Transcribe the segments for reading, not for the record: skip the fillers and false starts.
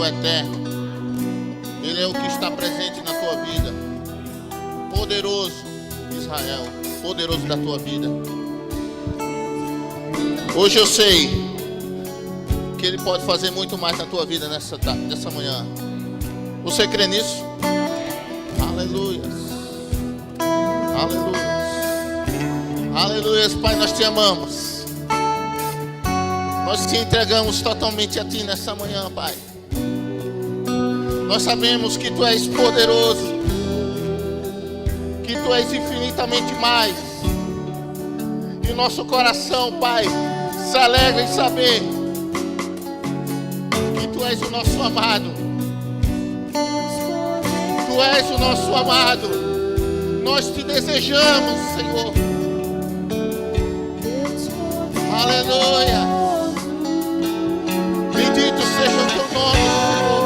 o eterno. Ele é o que está presente na tua vida. Poderoso Israel, poderoso da tua vida. Hoje eu sei que Ele pode fazer muito mais na tua vida nessa manhã. Você crê nisso? Aleluia. Aleluia. Aleluia. Pai, nós te amamos. Nós te entregamos totalmente a ti nessa manhã, Pai. Nós sabemos que tu és poderoso, que tu és infinitamente mais. E o nosso coração, Pai, se alegra em saber que tu és o nosso amado. Tu és o nosso amado. Nós te desejamos, Senhor. Aleluia. Bendito seja o teu nome, Senhor.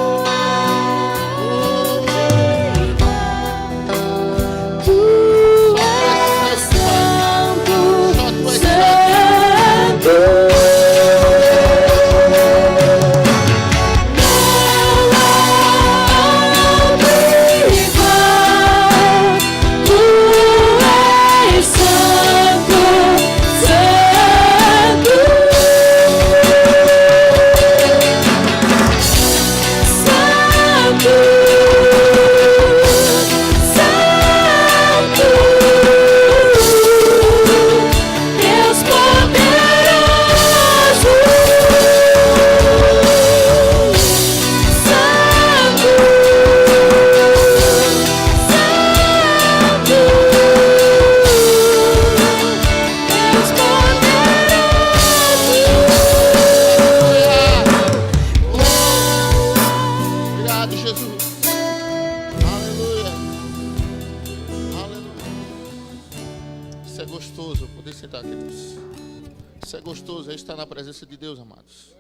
De Deus, amados.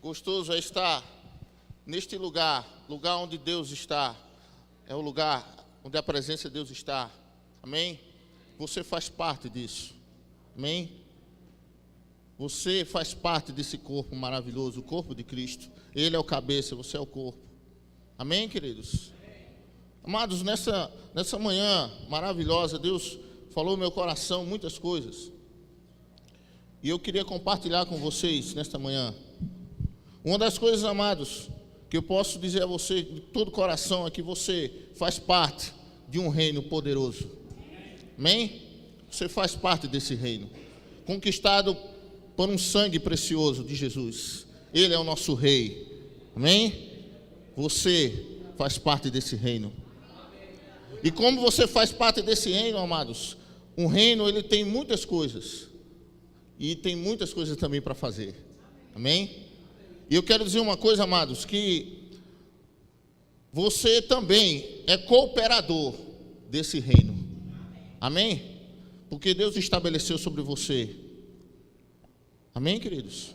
Gostoso é estar neste lugar onde Deus está. É o lugar onde a presença de Deus está. Amém? Você faz parte disso. Amém? Você faz parte desse corpo maravilhoso, o corpo de Cristo. Ele é o cabeça, você é o corpo. Amém, queridos? Amados, nessa manhã maravilhosa, Deus falou no meu coração muitas coisas. E eu queria compartilhar com vocês nesta manhã. Uma das coisas, amados, que eu posso dizer a você de todo o coração é que você faz parte de um reino poderoso. Amém? Você faz parte desse reino, conquistado por um sangue precioso de Jesus. Ele é o nosso rei. Amém? Você faz parte desse reino. E como você faz parte desse reino, amados, um reino, ele tem muitas coisas. E tem muitas coisas também para fazer. Amém? E eu quero dizer uma coisa, amados, que você também é cooperador desse reino. Amém? Porque Deus estabeleceu sobre você. Amém, queridos?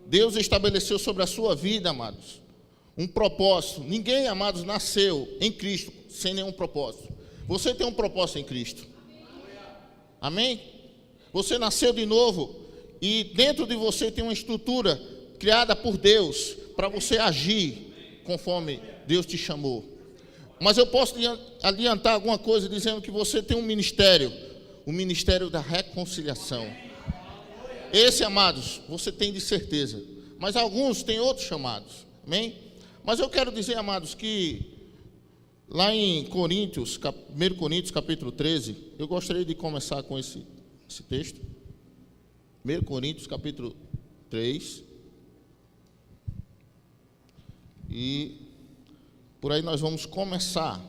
Deus estabeleceu sobre a sua vida, amados, um propósito. Ninguém, amados, nasceu em Cristo sem nenhum propósito. Você tem um propósito em Cristo. Amém? Você nasceu de novo e dentro de você tem uma estrutura criada por Deus para você agir conforme Deus te chamou. Mas eu posso adiantar alguma coisa dizendo que você tem um ministério, o ministério da reconciliação. Esse, amados, você tem de certeza. Mas alguns têm outros chamados. Amém? Mas eu quero dizer, amados, que lá em Coríntios, 1 Coríntios capítulo 13, eu gostaria de começar com esse texto, 1 Coríntios capítulo 3, e por aí nós vamos começar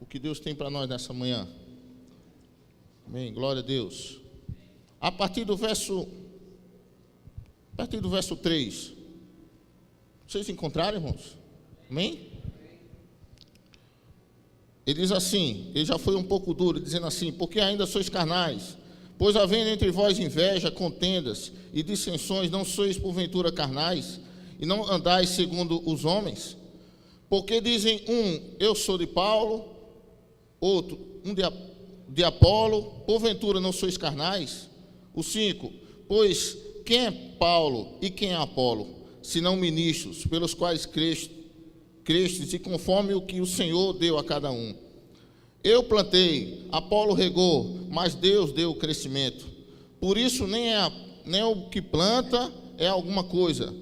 o que Deus tem para nós nessa manhã. Amém, glória a Deus. A partir do verso 3, vocês encontraram, irmãos? Amém? Ele diz assim, ele já foi um pouco duro, dizendo assim: porque ainda sois carnais, pois havendo entre vós inveja, contendas e dissensões, não sois porventura carnais, e não andais segundo os homens? Porque dizem eu sou de Paulo, outro, de Apolo, porventura não sois carnais? O 5, pois quem é Paulo e quem é Apolo? senão ministros, pelos quais crestes, e conforme o que o Senhor deu a cada um. Eu plantei, Apolo regou, mas Deus deu o crescimento. Por isso nem o que planta é alguma coisa,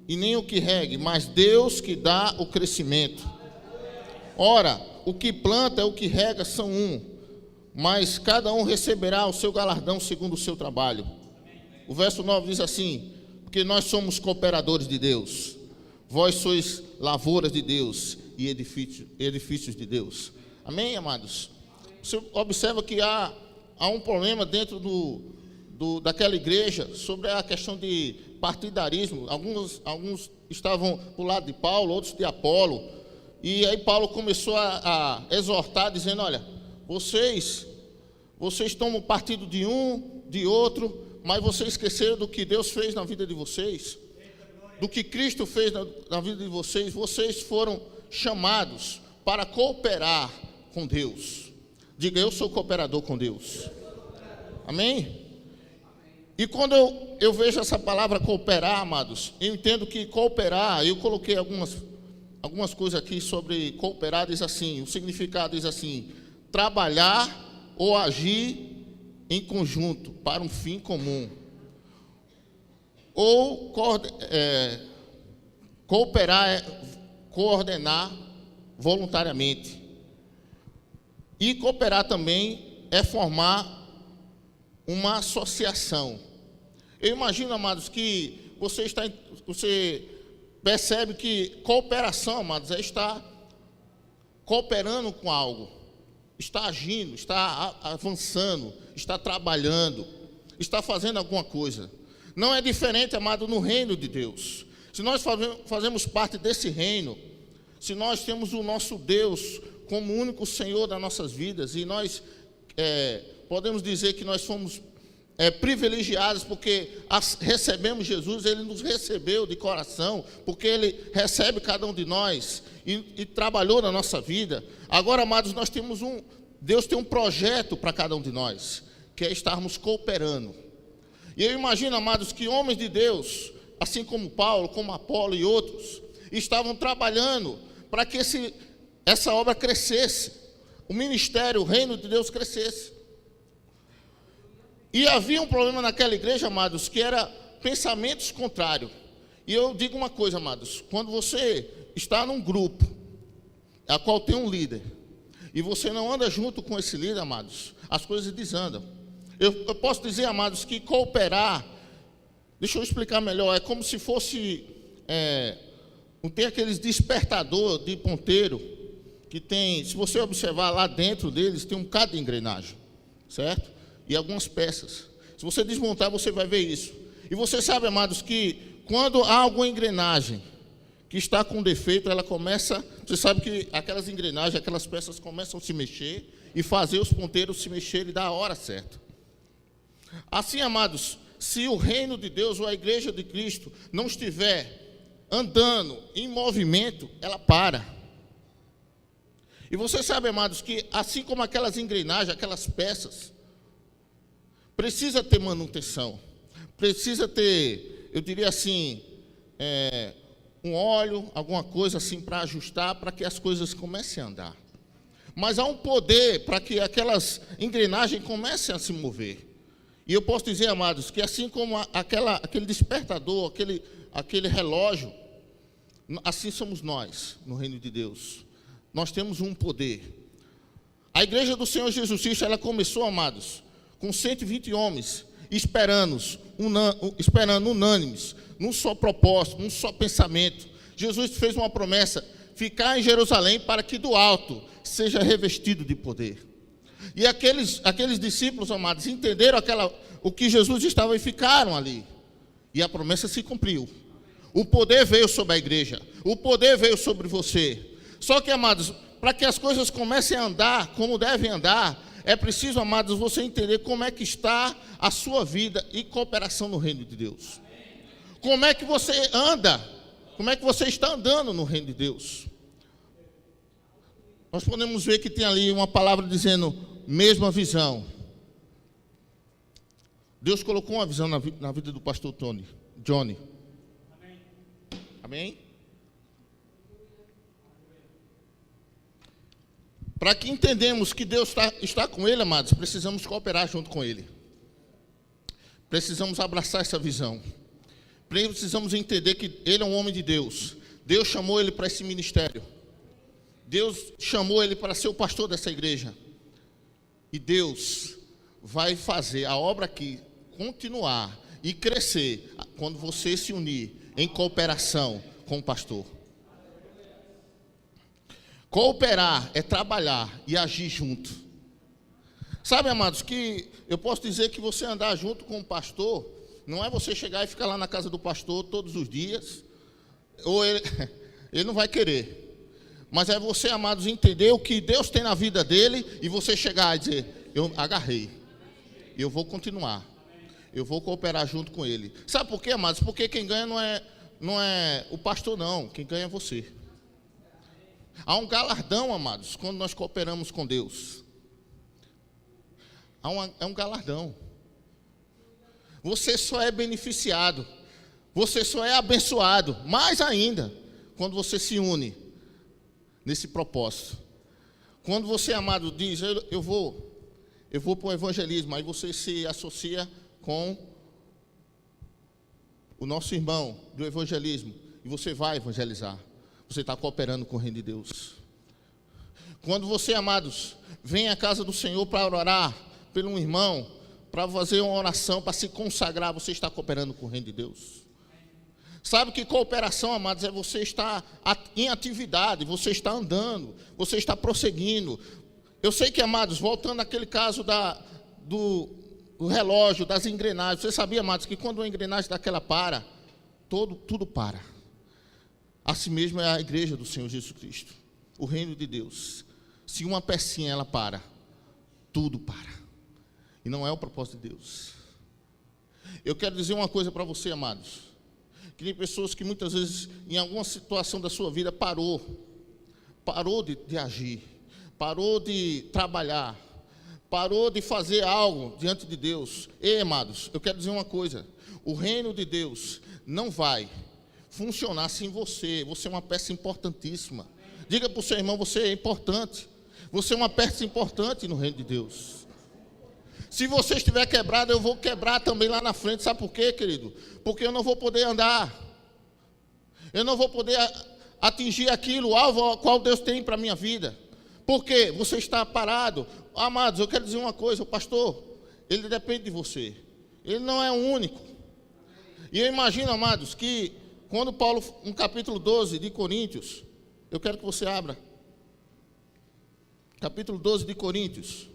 e nem o que regue, mas Deus que dá o crescimento. Ora, o que planta e o que rega são um, mas cada um receberá o seu galardão segundo o seu trabalho. O verso 9 diz assim: porque nós somos cooperadores de Deus, vós sois lavouras de Deus e edifícios de Deus. Amém, amados? Você observa que há um problema dentro daquela igreja sobre a questão de partidarismo. Alguns estavam do lado de Paulo, outros de Apolo. E aí Paulo começou a exortar, dizendo: olha, vocês tomam partido de um, de outro, mas vocês esqueceram do que Deus fez na vida de vocês, do que Cristo fez na vida de vocês. Vocês foram chamados para cooperar com Deus. Diga: eu sou cooperador com Deus. Amém? E quando eu vejo essa palavra cooperar, amados, eu entendo que cooperar, eu coloquei algumas coisas aqui sobre cooperar, diz assim, o significado diz assim: trabalhar ou agir em conjunto para um fim comum. Ou cooperar é coordenar voluntariamente. E cooperar também é formar uma associação. Eu imagino, amados, que você percebe que cooperação, amados, é estar cooperando com algo, está agindo, está avançando, está trabalhando, está fazendo alguma coisa. Não é diferente, amado, no reino de Deus. Se nós fazemos parte desse reino, se nós temos o nosso Deus como único Senhor das nossas vidas, e nós podemos dizer que nós fomos privilegiados porque recebemos Jesus, Ele nos recebeu de coração, porque Ele recebe cada um de nós e trabalhou na nossa vida. Agora, amados, Deus tem um projeto para cada um de nós, que é estarmos cooperando. E eu imagino, amados, que homens de Deus, assim como Paulo, como Apolo e outros, estavam trabalhando para que essa obra crescesse, o ministério, o reino de Deus crescesse. E havia um problema naquela igreja, amados, que era pensamentos contrários. E eu digo uma coisa, amados: quando você está num grupo, a qual tem um líder, e você não anda junto com esse líder, amados, as coisas desandam. Eu posso dizer, amados, que cooperar, deixa eu explicar melhor, é como se fosse, tem aqueles despertador de ponteiro, que tem, se você observar lá dentro deles, tem um bocado de engrenagem, certo? E algumas peças. Se você desmontar, você vai ver isso. E você sabe, amados, que quando há alguma engrenagem que está com defeito, ela começa, você sabe que aquelas engrenagens, aquelas peças começam a se mexer e fazer os ponteiros se mexerem da hora certa. Assim, amados, se o reino de Deus ou a igreja de Cristo não estiver andando em movimento, ela para. E você sabe, amados, que assim como aquelas engrenagens, aquelas peças, precisa ter manutenção, precisa ter, eu diria assim, um óleo, alguma coisa assim para ajustar, para que as coisas comecem a andar. Mas há um poder para que aquelas engrenagens comecem a se mover. E eu posso dizer, amados, que assim como aquele despertador, aquele relógio, assim somos nós no reino de Deus. Nós temos um poder. A igreja do Senhor Jesus Cristo, ela começou, amados, com 120 homens, esperando unânimes, num só propósito, num só pensamento. Jesus fez uma promessa: ficar em Jerusalém para que do alto seja revestido de poder. E aqueles discípulos, amados, entenderam o que Jesus estava e ficaram ali. E a promessa se cumpriu. O poder veio sobre a igreja, o poder veio sobre você. Só que, amados, para que as coisas comecem a andar como devem andar, é preciso, amados, você entender como é que está a sua vida e cooperação no reino de Deus. Como é que você anda? Como é que você está andando no reino de Deus? Nós podemos ver que tem ali uma palavra dizendo, mesma visão. Deus colocou uma visão na vida do pastor Johnny. Amém? Para que entendemos que Deus está com ele, amados, precisamos cooperar junto com ele. Precisamos abraçar essa visão. Precisamos entender que ele é um homem de Deus. Deus chamou ele para esse ministério. Deus chamou ele para ser o pastor dessa igreja. E Deus vai fazer a obra aqui continuar e crescer quando você se unir em cooperação com o pastor. Cooperar é trabalhar e agir junto. Sabe, amados, que eu posso dizer que você andar junto com o pastor não é você chegar e ficar lá na casa do pastor todos os dias, ou ele não vai querer. Mas é você, amados, entender o que Deus tem na vida dele e você chegar e dizer, eu agarrei, eu vou continuar, eu vou cooperar junto com ele. Sabe por quê, amados? Porque quem ganha não é o pastor, não, quem ganha é você. Há um galardão, amados, quando nós cooperamos com Deus. É um galardão. Você só é beneficiado, você só é abençoado, mais ainda, quando você se une nesse propósito. Quando você, amado, diz, eu vou para o evangelismo, aí você se associa com o nosso irmão do evangelismo, e você vai evangelizar. Você está cooperando com o reino de Deus. Quando você, amados, vem à casa do Senhor para orar por um irmão, para fazer uma oração, para se consagrar, você está cooperando com o reino de Deus. Sabe que cooperação, amados, é você estar em atividade, você está andando, você está prosseguindo. Eu sei que, amados, voltando àquele caso do relógio, das engrenagens, você sabia, amados, que quando uma engrenagem daquela para, tudo para. Assim mesmo é a igreja do Senhor Jesus Cristo, o reino de Deus. Se uma pecinha ela para, tudo para. E não é o propósito de Deus. Eu quero dizer uma coisa para você, amados. Que tem pessoas que muitas vezes, em alguma situação da sua vida, parou de agir, parou de trabalhar, parou de fazer algo diante de Deus. Ei, amados, eu quero dizer uma coisa. O reino de Deus não vai funcionar sem você. Você é uma peça importantíssima. Diga para o seu irmão, você é importante. Você é uma peça importante no reino de Deus. Se você estiver quebrado, eu vou quebrar também lá na frente. Sabe por quê, querido? Porque eu não vou poder andar. Eu não vou poder atingir aquilo, o alvo ao qual Deus tem para a minha vida. Por quê? Você está parado. Amados, eu quero dizer uma coisa, o pastor, ele depende de você. Ele não é o único. E eu imagino, amados, que quando Paulo, no capítulo 12 de Coríntios, eu quero que você abra. Capítulo 12 de Coríntios.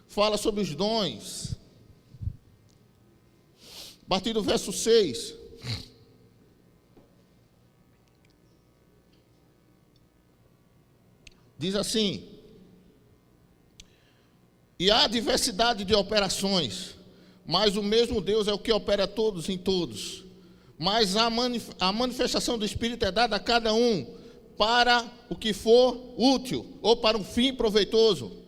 Fala sobre os dons. A partir do verso 6. Diz assim: e há diversidade de operações, mas o mesmo Deus é o que opera todos em todos. Mas a manifestação do Espírito é dada a cada um para o que for útil, ou para um fim proveitoso.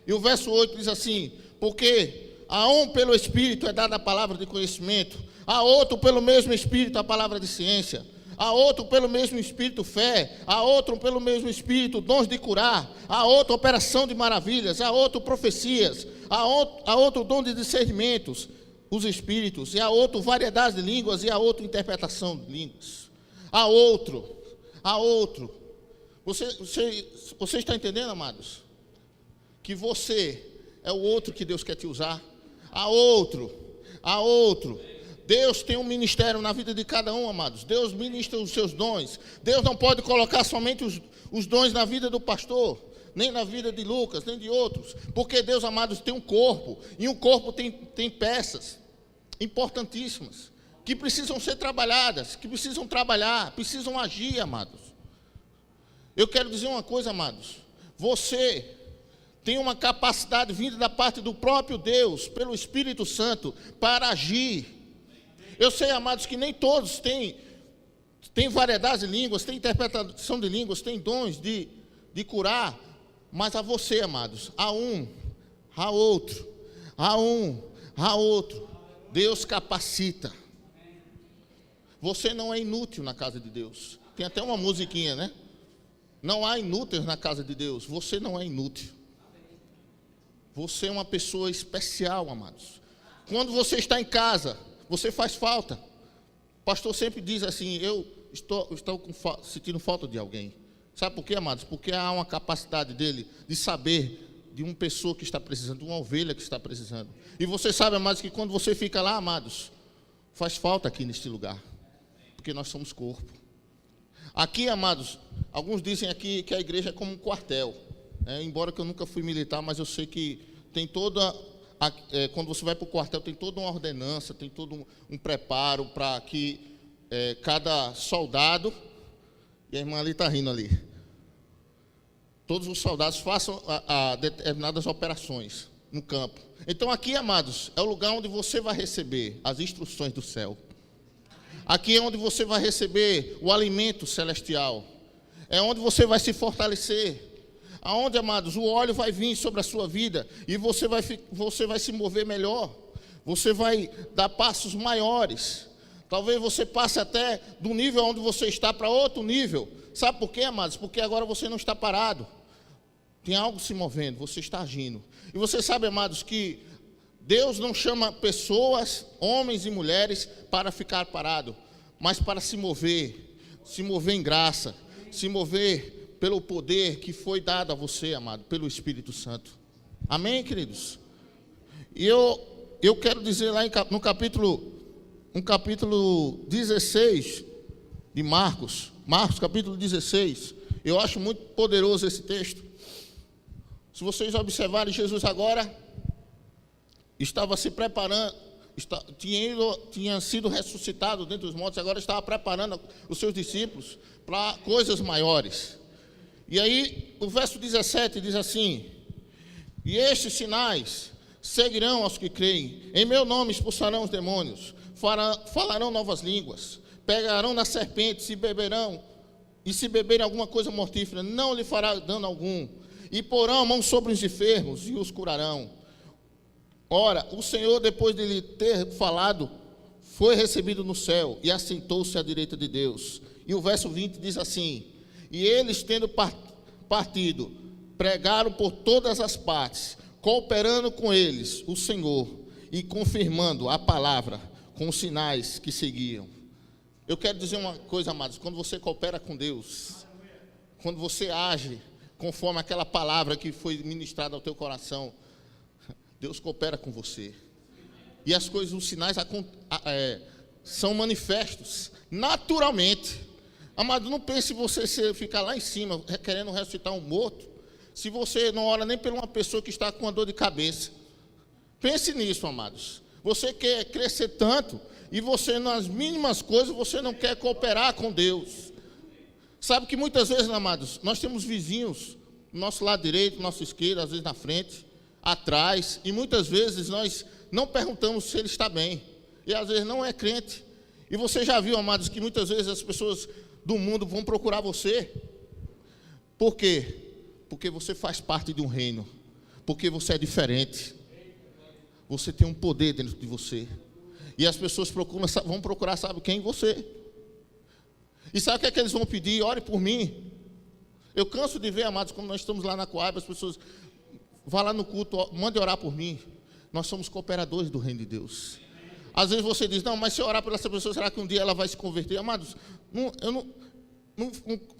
E o verso 8 diz assim: porque a um pelo Espírito é dada a palavra de conhecimento, a outro pelo mesmo Espírito a palavra de ciência, a outro pelo mesmo Espírito fé, a outro pelo mesmo Espírito dons de curar, a outro operação de maravilhas, a outro profecias, a outro dom de discernimentos, os Espíritos, e a outro variedade de línguas, e a outro interpretação de línguas. A outro. Você está entendendo, amados? Que você é o outro que Deus quer te usar. A outro. Deus tem um ministério na vida de cada um, amados. Deus ministra os seus dons. Deus não pode colocar somente os dons na vida do pastor, nem na vida de Lucas, nem de outros. Porque Deus, amados, tem um corpo. E um corpo tem peças importantíssimas, que precisam ser trabalhadas, que precisam trabalhar, precisam agir, amados. Eu quero dizer uma coisa, amados. Você tem uma capacidade vinda da parte do próprio Deus, pelo Espírito Santo, para agir. Eu sei, amados, que nem todos têm variedade de línguas, têm interpretação de línguas, têm dons de curar, mas a você, amados, a outro. Deus capacita. Você não é inútil na casa de Deus. Tem até uma musiquinha, né? Não há inúteis na casa de Deus. Você não é inútil. Você é uma pessoa especial, amados. Quando você está em casa, você faz falta. O pastor sempre diz assim, eu estou sentindo falta de alguém. Sabe por quê, amados? Porque há uma capacidade dele de saber de uma pessoa que está precisando, de uma ovelha que está precisando. E você sabe, amados, que quando você fica lá, amados, faz falta aqui neste lugar. Porque nós somos corpo. Aqui, amados, alguns dizem aqui que a igreja é como um quartel. Embora que eu nunca fui militar, mas eu sei que tem toda... quando você vai para o quartel, tem toda uma ordenança, tem todo um preparo para que cada soldado... E a irmã ali está rindo ali. Todos os soldados façam determinadas operações no campo. Então aqui, amados, é o lugar onde você vai receber as instruções do céu. Aqui é onde você vai receber o alimento celestial. É onde você vai se fortalecer. Aonde, amados, o óleo vai vir sobre a sua vida e você vai se mover melhor. Você vai dar passos maiores. Talvez você passe até do nível onde você está para outro nível. Sabe por quê, amados? Porque agora você não está parado. Tem algo se movendo, você está agindo. E você sabe, amados, que Deus não chama pessoas, homens e mulheres, para ficar parado, mas para se mover em graça, se mover pelo poder que foi dado a você, amado, pelo Espírito Santo. Amém, queridos? E eu quero dizer lá no capítulo 16 de Marcos, capítulo 16, eu acho muito poderoso esse texto. Se vocês observarem, Jesus agora estava se preparando, tinha sido ressuscitado dentre os mortos, agora estava preparando os seus discípulos para coisas maiores. E aí, o verso 17 diz assim: e estes sinais seguirão aos que creem, em meu nome expulsarão os demônios, falarão novas línguas, pegarão nas serpentes e se beberem alguma coisa mortífera, não lhe fará dano algum, e porão a mão sobre os enfermos e os curarão. Ora, o Senhor, depois de lhe ter falado, foi recebido no céu e assentou-se à direita de Deus. E o verso 20 diz assim: e eles, tendo partido, pregaram por todas as partes, cooperando com eles o Senhor e confirmando a palavra com os sinais que seguiam. Eu quero dizer uma coisa, amados, quando você coopera com Deus, quando você age conforme aquela palavra que foi ministrada ao teu coração, Deus coopera com você. E as coisas, os sinais são manifestos naturalmente. Amado, não pense você ficar lá em cima querendo ressuscitar um morto, se você não ora nem por uma pessoa que está com uma dor de cabeça. Pense nisso, amados. Você quer crescer tanto e você, nas mínimas coisas, você não quer cooperar com Deus. Sabe que muitas vezes, amados, nós temos vizinhos no nosso lado direito, no nosso esquerdo, às vezes na frente, atrás, e muitas vezes nós não perguntamos se ele está bem, e às vezes não é crente. E você já viu, amados, que muitas vezes as pessoas do mundo vão procurar você. Por quê? Porque você faz parte de um reino, porque você é diferente, você tem um poder dentro de você, e as pessoas vão procurar, sabe quem? Você. E sabe o que é que eles vão pedir? Ore por mim. Eu canso de ver, amados, quando nós estamos lá na Coab, as pessoas vão lá no culto, mande orar por mim. Nós somos cooperadores do reino de Deus. Às vezes você diz, não, mas se eu orar por essa pessoa, será que um dia ela vai se converter? Amados, não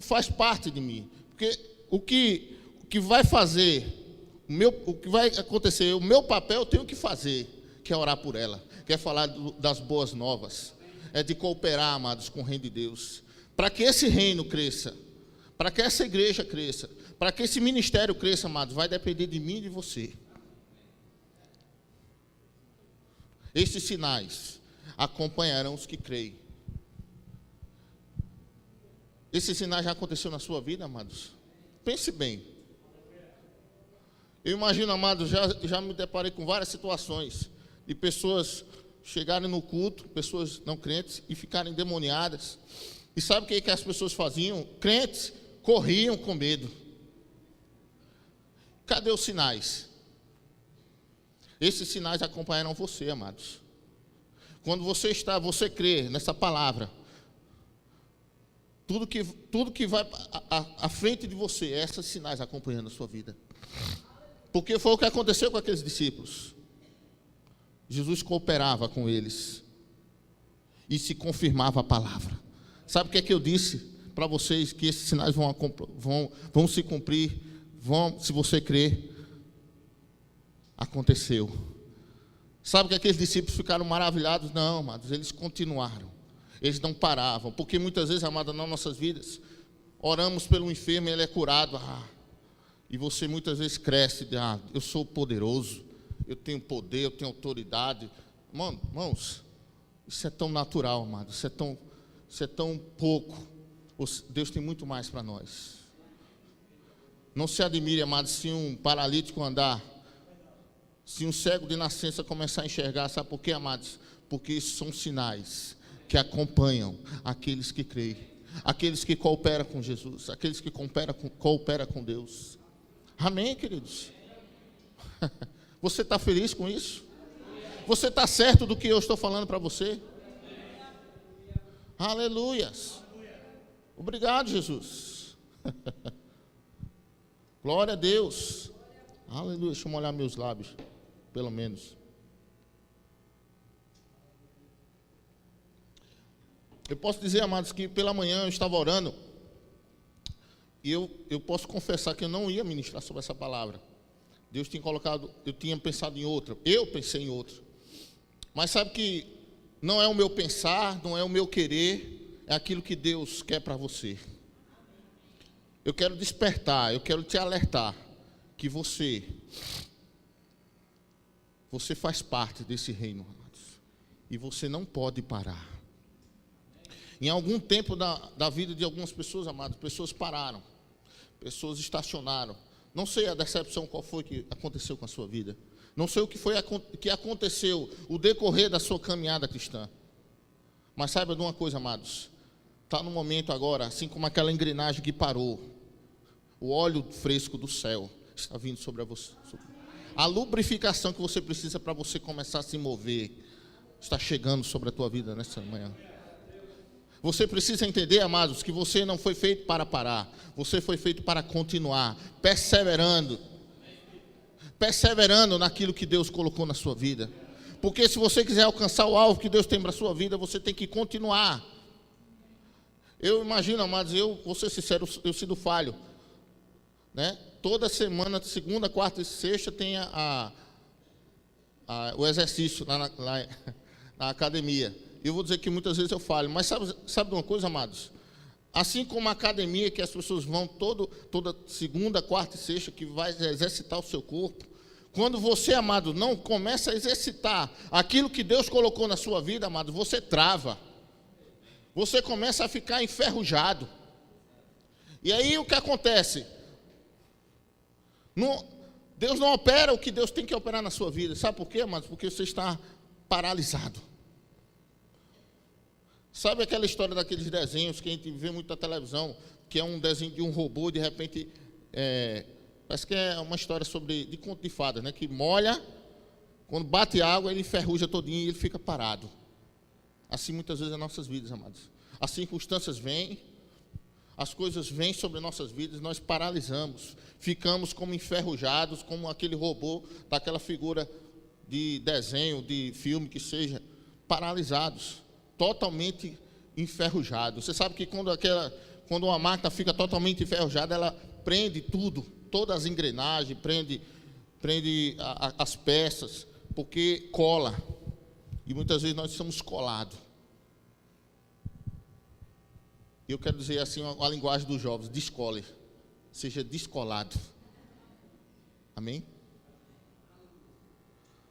faz parte de mim. Porque o que vai fazer, o que vai acontecer, o meu papel eu tenho que fazer, que é orar por ela, que é falar das boas novas, é de cooperar, amados, com o reino de Deus. Para que esse reino cresça, para que essa igreja cresça, para que esse ministério cresça, amados, vai depender de mim e de você. Estes sinais acompanharão os que creem. Esses sinais já aconteceram na sua vida, amados? Pense bem. Eu imagino, amados, já me deparei com várias situações de pessoas chegarem no culto, pessoas não crentes, e ficarem endemoniadas. E sabe o que as pessoas faziam? Crentes corriam com medo. Cadê os sinais? Esses sinais acompanharão você, amados. Quando você crê nessa palavra, Tudo que vai à frente de você, esses sinais acompanhando a sua vida. Porque foi o que aconteceu com aqueles discípulos. Jesus cooperava com eles e se confirmava a palavra. Sabe o que é que eu disse para vocês? Que esses sinais vão se cumprir, se você crer. Aconteceu. Sabe que aqueles discípulos ficaram maravilhados? Não, amados, eles continuaram. Eles não paravam. Porque muitas vezes, amados, nas nossas vidas, oramos pelo enfermo e ele é curado. E você muitas vezes cresce, eu sou poderoso, eu tenho poder, eu tenho autoridade. Irmãos, isso é tão natural, amado, isso é tão pouco. Deus tem muito mais para nós. Não se admire, amado, se um paralítico andar, se um cego de nascença começar a enxergar. Sabe por quê, amados? Porque isso são sinais que acompanham aqueles que creem, aqueles que cooperam com Jesus, aqueles que cooperam com Deus. Amém, queridos? Você está feliz com isso? Você está certo do que eu estou falando para você? Aleluias. Obrigado, Jesus. Glória a Deus. Aleluia. Deixa eu molhar meus lábios, pelo menos. Eu posso dizer, amados, que pela manhã eu estava orando e eu posso confessar que eu não ia ministrar sobre essa palavra. Deus tinha colocado, eu tinha pensado em outra, eu pensei em outra. Mas sabe que não é o meu pensar, não é o meu querer, é aquilo que Deus quer para você. Eu quero despertar, eu quero te alertar que você faz parte desse reino, amados, e você não pode parar. Em algum tempo da vida de algumas pessoas, amados, pessoas pararam, pessoas estacionaram. Não sei a decepção qual foi que aconteceu com a sua vida. Não sei o que foi que aconteceu, o decorrer da sua caminhada cristã. Mas saiba de uma coisa, amados. Está no momento agora, assim como aquela engrenagem que parou. O óleo fresco do céu está vindo sobre você. A lubrificação que você precisa para você começar a se mover está chegando sobre a tua vida nessa manhã. Você precisa entender, amados, que você não foi feito para parar. Você foi feito para continuar, perseverando naquilo que Deus colocou na sua vida. Porque se você quiser alcançar o alvo que Deus tem para a sua vida, você tem que continuar. Eu imagino, amados, vou ser sincero, eu sido falho, né? Toda semana, segunda, quarta e sexta, tem o exercício lá na academia. Eu vou dizer que muitas vezes eu falho, mas sabe de uma coisa, amados? Assim como a academia, que as pessoas vão toda segunda, quarta e sexta, que vai exercitar o seu corpo, quando você, amado, não começa a exercitar aquilo que Deus colocou na sua vida, amado, você trava. Você começa a ficar enferrujado. E aí o que acontece? Deus não opera o que Deus tem que operar na sua vida. Sabe por quê, amados? Porque você está paralisado. Sabe aquela história daqueles desenhos que a gente vê muito na televisão, que é um desenho de um robô, de repente, parece que é uma história de conto de fadas, né? Que molha, quando bate água, ele enferruja todinho e ele fica parado. Assim muitas vezes as nossas vidas, amados. As circunstâncias vêm, as coisas vêm sobre nossas vidas, nós paralisamos, ficamos como enferrujados, como aquele robô, daquela figura de desenho, de filme que seja, paralisados. Totalmente enferrujado. Você sabe que quando uma máquina fica totalmente enferrujada, ela prende tudo, todas as engrenagens, prende as peças, porque cola. E muitas vezes nós somos colados. Eu quero dizer assim, a linguagem dos jovens: descole, seja descolado. Amém?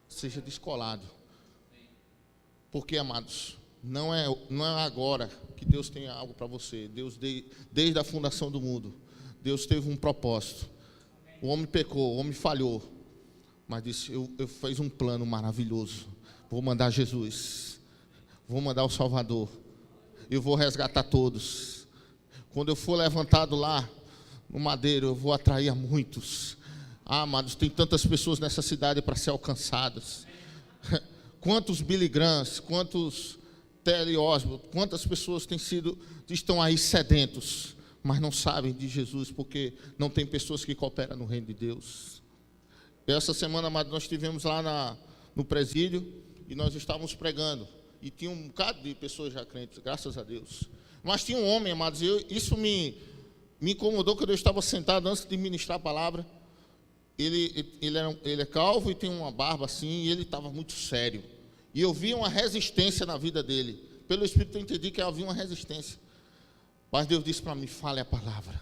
Seja descolado. Porque, amados, não é agora que Deus tem algo para você. Deus, desde a fundação do mundo, Deus teve um propósito. O homem pecou, o homem falhou, mas disse: eu fiz um plano maravilhoso. Vou mandar Jesus, vou mandar o Salvador, eu vou resgatar todos. Quando eu for levantado lá no madeiro, eu vou atrair a muitos. Amados, tem tantas pessoas nessa cidade para ser alcançadas. Quantos Billy Grahams, quantos T.L. Osborne, quantas pessoas estão aí sedentos, mas não sabem de Jesus, porque não tem pessoas que cooperam no reino de Deus. Essa semana, amado, nós estivemos lá no presídio, e nós estávamos pregando, e tinha um bocado de pessoas já crentes, graças a Deus. Mas tinha um homem, amados, isso me incomodou quando eu estava sentado antes de ministrar a palavra. Ele é calvo e tem uma barba assim, e ele estava muito sério. E eu vi uma resistência na vida dele. Pelo Espírito eu entendi que havia uma resistência. Mas Deus disse para mim, fale a palavra.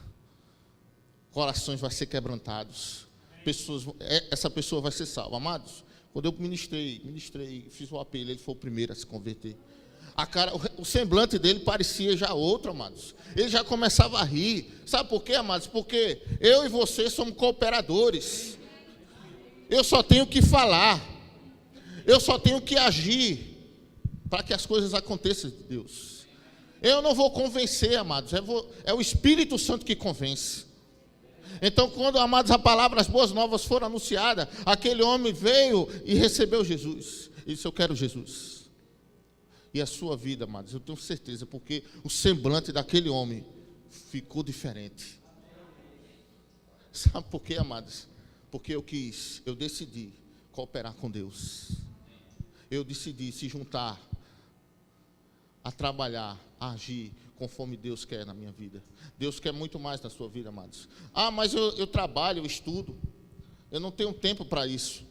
Corações vão ser quebrantados. Essa pessoa vai ser salva. Amados, quando eu ministrei, fiz o apelo, ele foi o primeiro a se converter. O semblante dele parecia já outro, amados. Ele já começava a rir. Sabe por quê, amados? Porque eu e você somos cooperadores. Eu só tenho que falar. Eu só tenho que agir para que as coisas aconteçam de Deus. Eu não vou convencer, amados. É o Espírito Santo que convence. Então, quando, amados, a palavra, as boas novas foram anunciadas, aquele homem veio e recebeu Jesus. Ele disse, eu quero Jesus. E a sua vida, amados, eu tenho certeza, porque o semblante daquele homem ficou diferente. Sabe por quê, amados? Porque eu decidi cooperar com Deus. Eu decidi se juntar a trabalhar, a agir conforme Deus quer na minha vida. Deus quer muito mais na sua vida, amados. Mas eu trabalho, eu estudo. Eu não tenho tempo para isso.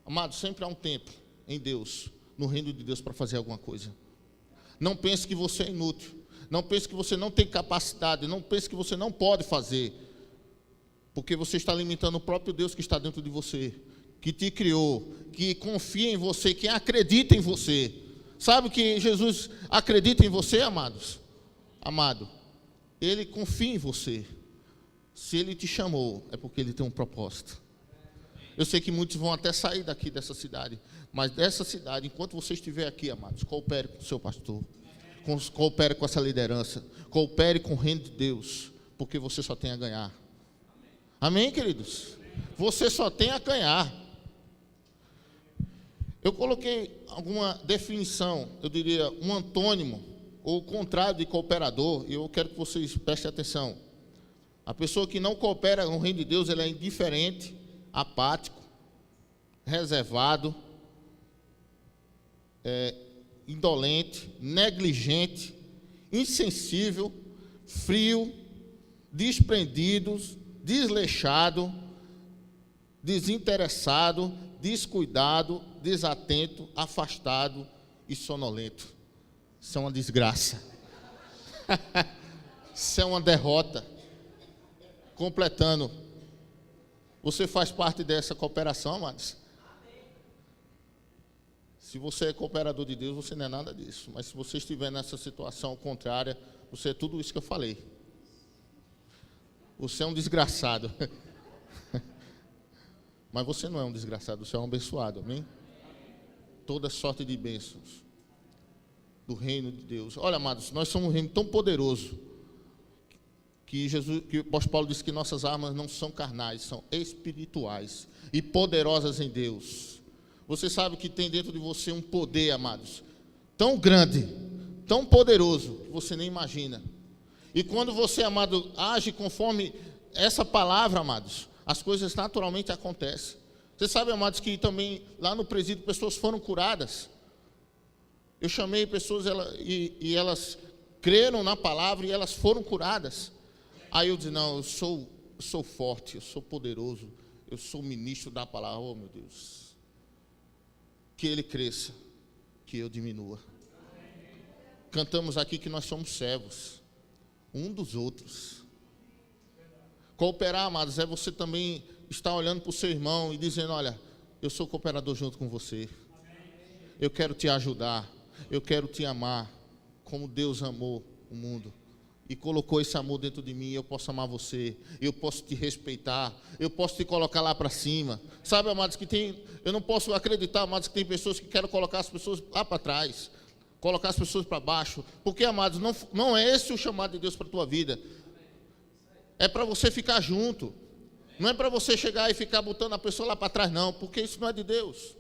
Amados, sempre há um tempo em Deus, no reino de Deus, para fazer alguma coisa. Não pense que você é inútil. Não pense que você não tem capacidade. Não pense que você não pode fazer. Porque você está limitando o próprio Deus que está dentro de você, que te criou, que confia em você, que acredita em você. Sabe que Jesus acredita em você, amados? Amado, Ele confia em você. Se Ele te chamou, é porque Ele tem um propósito. Eu sei que muitos vão até sair daqui dessa cidade, mas dessa cidade, enquanto você estiver aqui, amados, coopere com o seu pastor, coopere com essa liderança, coopere com o reino de Deus, porque você só tem a ganhar. Amém, queridos? Você só tem a ganhar. Eu coloquei alguma definição, eu diria um antônimo, ou o contrário de cooperador, e eu quero que vocês prestem atenção. A pessoa que não coopera no reino de Deus, ela é indiferente, apático, reservado, indolente, negligente, insensível, frio, desprendido, desleixado, desinteressado, descuidado, desatento, afastado e sonolento. Isso é uma desgraça. Isso é uma derrota. Completando. Você faz parte dessa cooperação, amados? Se você é cooperador de Deus, você não é nada disso. Mas se você estiver nessa situação contrária, você é tudo isso que eu falei. Você é um desgraçado. Mas você não é um desgraçado, você é um abençoado, amém? Toda sorte de bênçãos do reino de Deus. Olha, amados, nós somos um reino tão poderoso que o apóstolo Paulo disse que nossas armas não são carnais, são espirituais e poderosas em Deus. Você sabe que tem dentro de você um poder, amados, tão grande, tão poderoso, que você nem imagina. E quando você, amado, age conforme essa palavra, amados, as coisas naturalmente acontecem. Você sabe, amados, que também lá no presídio pessoas foram curadas. Eu chamei pessoas e elas creram na palavra e elas foram curadas. Aí eu disse, não, eu sou forte, eu sou poderoso, eu sou ministro da palavra. Oh, meu Deus. Que ele cresça, que eu diminua. Cantamos aqui que nós somos servos, um dos outros. Cooperar, amados, é você também estar olhando para o seu irmão e dizendo, olha, eu sou cooperador junto com você. Eu quero te ajudar, eu quero te amar, como Deus amou o mundo. E colocou esse amor dentro de mim, eu posso amar você, eu posso te respeitar, eu posso te colocar lá para cima. Sabe, amados, eu não posso acreditar, amados, que tem pessoas que querem colocar as pessoas lá para trás, colocar as pessoas para baixo. Porque, amados, não é esse o chamado de Deus para a tua vida. É para você ficar junto. Não é para você chegar e ficar botando a pessoa lá para trás, não, porque isso não é de Deus.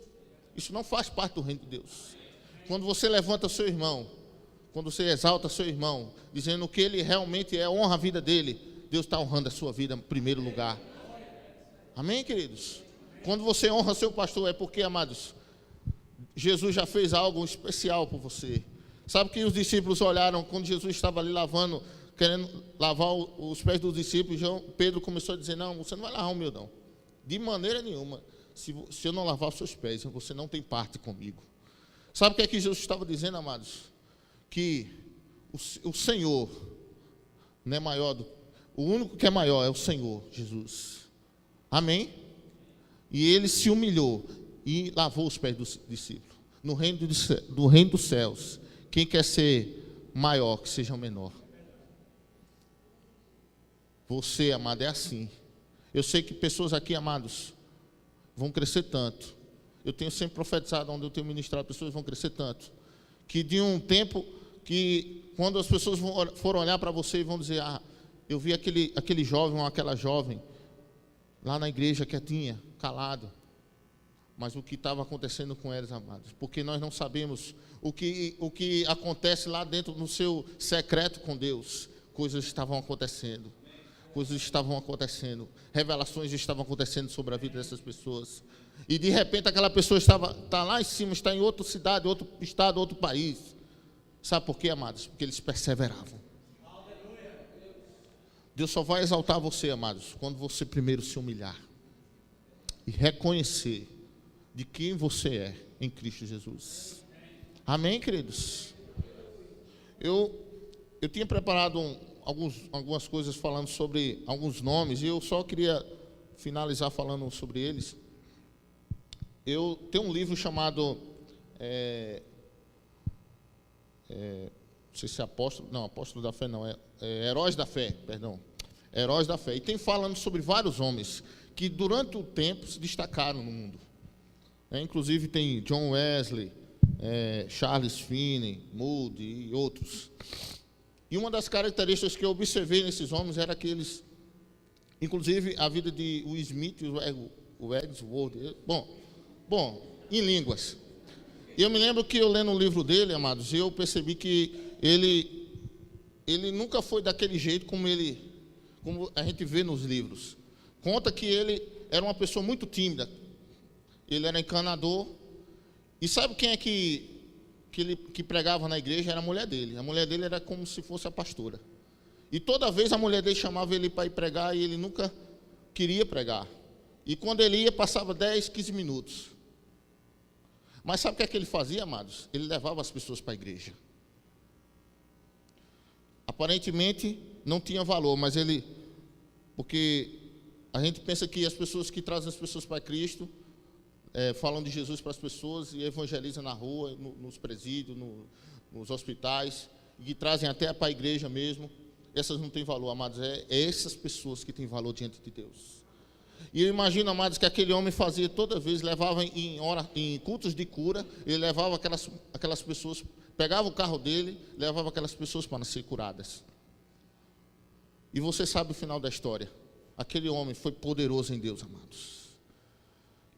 Isso não faz parte do reino de Deus. Quando você levanta seu irmão, quando você exalta seu irmão, dizendo que ele realmente honra a vida dele, Deus está honrando a sua vida em primeiro lugar. Amém, queridos? Quando você honra seu pastor, é porque, amados, Jesus já fez algo especial por você. Sabe que os discípulos olharam quando Jesus estava ali lavando, querendo lavar os pés dos discípulos. Pedro começou a dizer: não, você não vai lavar o meu, não. De maneira nenhuma. Se eu não lavar os seus pés, você não tem parte comigo. Sabe o que é que Jesus estava dizendo, amados? Que o Senhor não é maior o único que é maior é o Senhor Jesus. Amém? E ele se humilhou e lavou os pés dos discípulos. No reino dos céus, quem quer ser maior, que seja o menor. Você, amado, é assim. Eu sei que pessoas aqui, amados, vão crescer tanto. Eu tenho sempre profetizado, onde eu tenho ministrado, pessoas vão crescer tanto. Que de um tempo, que quando as pessoas forem olhar para você e vão dizer: ah, eu vi aquele jovem ou aquela jovem lá na igreja quietinha, calado. Mas o que estava acontecendo com eles, amados? Porque nós não sabemos o que acontece lá dentro no seu secreto com Deus. Coisas estavam acontecendo. Coisas estavam acontecendo. Revelações estavam acontecendo sobre a vida dessas pessoas. E de repente aquela pessoa está lá em cima, está em outra cidade, outro estado, outro país. Sabe por quê, amados? Porque eles perseveravam. Deus só vai exaltar você, amados, quando você primeiro se humilhar e reconhecer de quem você é em Cristo Jesus. Amém, queridos? Eu tinha preparado algumas coisas falando sobre alguns nomes, e eu só queria finalizar falando sobre eles. Eu tenho um livro chamado não sei se é Apóstolo da Fé não, Heróis da Fé, perdão. Heróis da Fé. E tem falando sobre vários homens que durante o tempo se destacaram no mundo. Inclusive tem John Wesley, Charles Finney, Moody e outros. E uma das características que eu observei nesses homens era que eles, inclusive a vida de Will Smith e o Wordsworth, bom, em línguas. E eu me lembro que eu lendo o livro dele, amados, eu percebi que ele nunca foi daquele jeito como a gente vê nos livros. Conta que ele era uma pessoa muito tímida. Ele era encanador. E sabe quem é que pregava na igreja? Era a mulher dele. A mulher dele era como se fosse a pastora. E toda vez a mulher dele chamava ele para ir pregar e ele nunca queria pregar. E quando ele ia, passava 10, 15 minutos. Mas sabe o que é que ele fazia, amados? Ele levava as pessoas para a igreja. Aparentemente não tinha valor, mas porque a gente pensa que as pessoas que trazem as pessoas para Cristo, falam de Jesus para as pessoas e evangelizam na rua, nos presídios, nos hospitais, e que trazem até para a igreja mesmo, essas não têm valor, amados. É essas pessoas que têm valor diante de Deus. E eu imagino, amados, que aquele homem fazia toda vez, levava em cultos de cura, ele levava aquelas pessoas, pegava o carro dele, levava aquelas pessoas para ser curadas. E você sabe o final da história. Aquele homem foi poderoso em Deus, amados.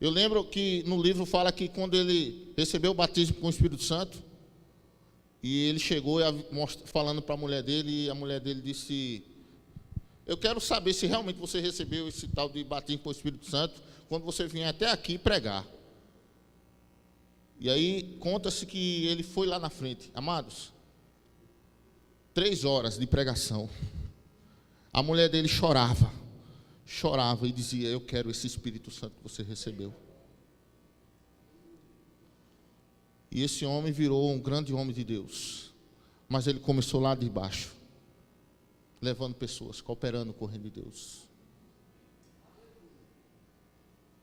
Eu lembro que no livro fala que quando ele recebeu o batismo com o Espírito Santo, e ele chegou falando para a mulher dele, e a mulher dele disse: eu quero saber se realmente você recebeu esse tal de batismo com o Espírito Santo quando você vier até aqui pregar. E aí conta-se que ele foi lá na frente. Amados, 3 horas de pregação. A mulher dele chorava e dizia: eu quero esse Espírito Santo que você recebeu. E esse homem virou um grande homem de Deus. Mas ele começou lá de baixo, levando pessoas, cooperando com o reino de Deus.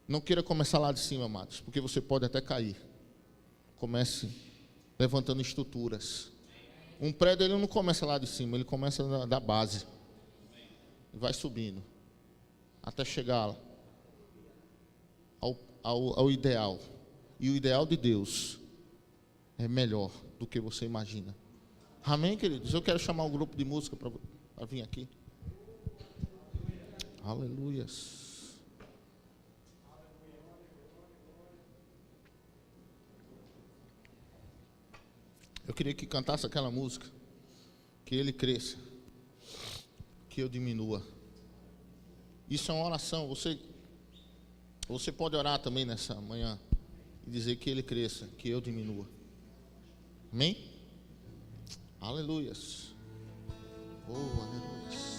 Não queira começar lá de cima, amados, porque você pode até cair. Comece levantando estruturas. Um prédio, ele não começa lá de cima, ele começa da base. E vai subindo, até chegar ao ideal. E o ideal de Deus é melhor do que você imagina. Amém, queridos? Eu quero chamar um grupo de música para vir aqui. Aleluias. Eu queria que cantasse aquela música. Que ele cresça, que eu diminua. Isso é uma oração. Você pode orar também nessa manhã e dizer que ele cresça, que eu diminua. Amém? Aleluias. Oh, aleluias.